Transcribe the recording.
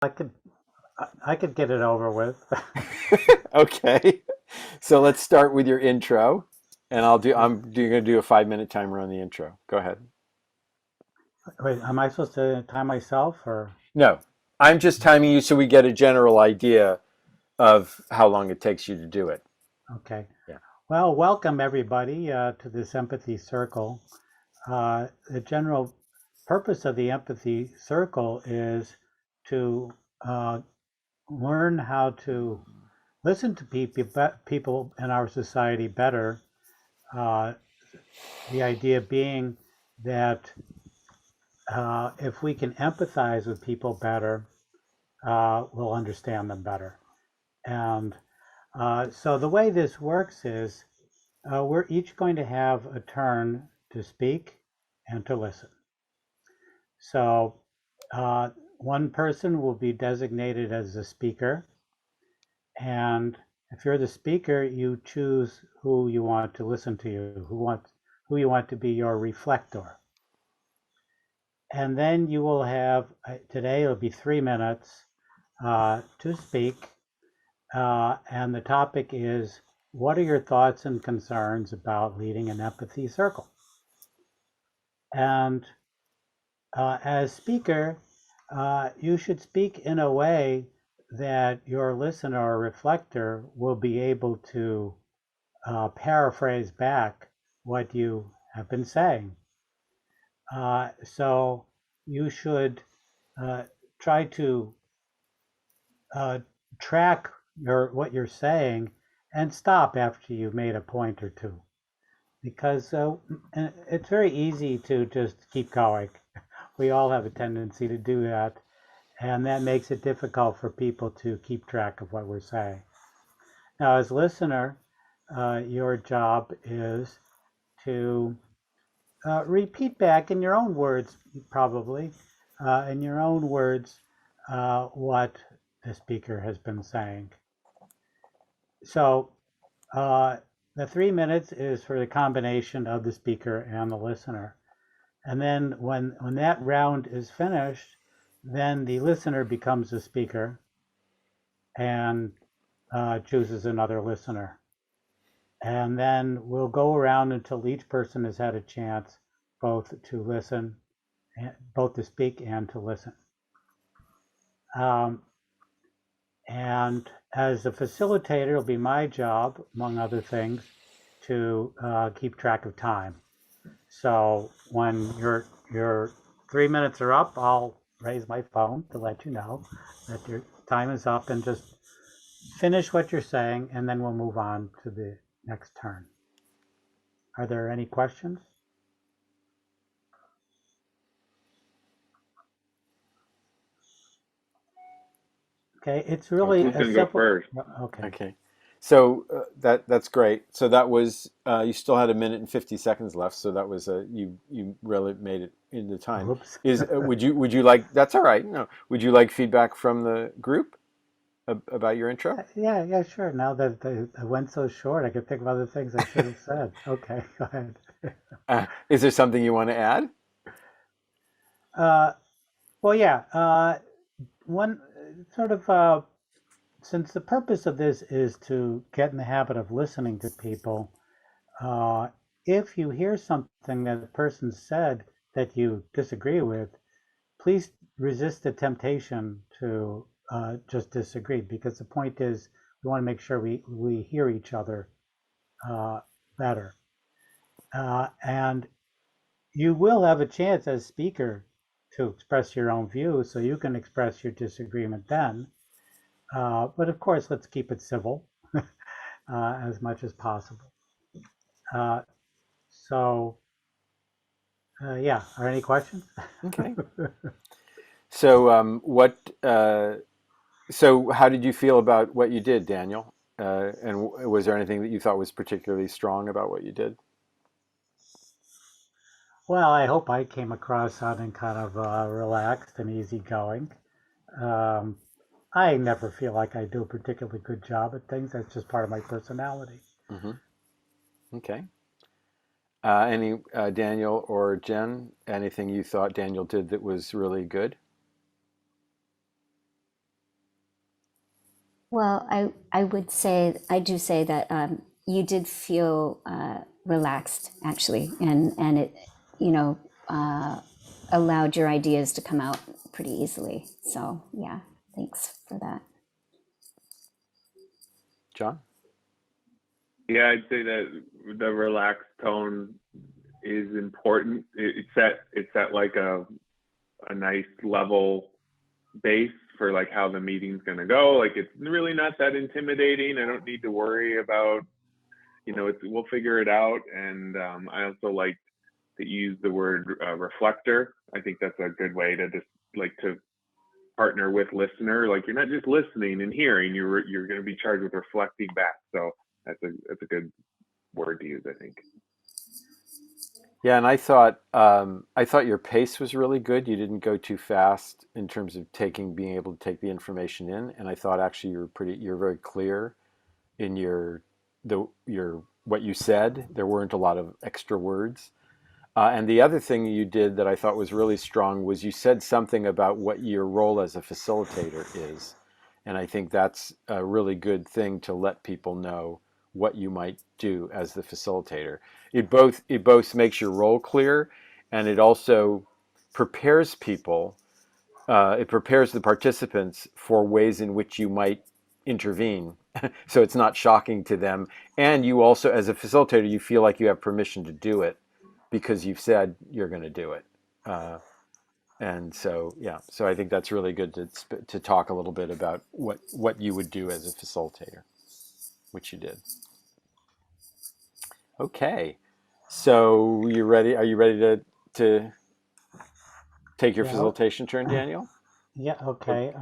I could I could get it over with. Okay. So let's start with your intro, and I'm going to do a 5 minute timer on the intro. Go ahead. Wait, am I supposed to time myself or? No, I'm just timing you so we get a general idea of how long it takes you to do it. Okay. Yeah. Well, welcome everybody to this empathy circle. The general purpose of the empathy circle is to uh, learn how to listen to people in our society better. Uh, the idea being that if we can empathize with people better, we'll understand them better. And so the way this works is we're each going to have a turn to speak and to listen. So one person will be designated as the speaker. And if you're the speaker, you choose who you want to listen to you, who you want to be your reflector. And then you will have, today it'll be 3 minutes to speak. And the topic is, what are your thoughts and concerns about leading an empathy circle? And as speaker, you should speak in a way that your listener or reflector will be able to paraphrase back what you have been saying. So you should uh, try to uh, track what you're saying and stop after you've made a point or two, because it's very easy to just keep going. We all have a tendency to do that, and that makes it difficult for people to keep track of what we're saying. Now, as listener, your job is to repeat back in your own words, probably, in your own words, what the speaker has been saying. So the 3 minutes is for the combination of the speaker and the listener. And then when that round is finished, then the listener becomes the speaker and chooses another listener. And then we'll go around until each person has had a chance both to listen, both to speak and to listen. Um, and as a facilitator, it'll be my job, among other things, to keep track of time. So when your 3 minutes are up, I'll raise my phone to let you know that your time is up, and just finish what you're saying, and then we'll move on to the next turn. Are there any questions? Okay, it's really Who's a gonna go simple. first? Okay. Okay. So that's great. So that was you still had 1 minute and 50 seconds left. So that was you really made it in the time. Whoops. Is would you like that's all right. No. Would you like feedback from the group about your intro? Yeah, sure. Now that I went so short, I could think of other things I should have said. Okay, go ahead. Is there something you want to add? Uh, well, yeah. One sort of since the purpose of this is to get in the habit of listening to people, uh, if you hear something that a person said that you disagree with, please resist the temptation to just disagree, because the point is we want to make sure we hear each other uh, better. And you will have a chance as speaker to express your own views, so you can express your disagreement then. But of course, let's keep it civil as much as possible. Uh, so, yeah, are any questions? Okay. So what? So how did you feel about what you did, Daniel? And was there anything that you thought was particularly strong about what you did? Well, I hope I came across sounding kind of relaxed and easygoing. Um, I never feel like I do a particularly good job at things. That's just part of my personality. Hmm. Okay. Any Daniel or Jen? Anything you thought Daniel did that was really good? Well, I would say, I do say that you did feel relaxed actually, and it, you know, uh, allowed your ideas to come out pretty easily. So yeah, thanks for that. John? Yeah, I'd say that the relaxed tone is important. It's at like a nice level base for like how the meeting's going to go. Like it's really not that intimidating. I don't need to worry about, we'll figure it out. And I also like to use the word reflector. I think that's a good way to just like to partner with listener. Like you're not just listening and hearing. You're going to be charged with reflecting back. So that's a good word to use, I think. Yeah, and I thought your pace was really good. You didn't go too fast in terms of being able to take the information in, and I thought actually you're very clear in your what you said. There weren't a lot of extra words. And the other thing you did that I thought was really strong was you said something about what your role as a facilitator is. And I think that's a really good thing to let people know what you might do as the facilitator. It both makes your role clear, and it also prepares people. It prepares the participants for ways in which you might intervene, so it's not shocking to them. And you also, as a facilitator, you feel like you have permission to do it because you've said you're going to do it. Uh, and so, yeah, so I think that's really good to talk a little bit about what you would do as a facilitator, which you did. Okay, so you ready? Are you ready to take your Yeah. facilitation turn, Daniel? Yeah. Okay.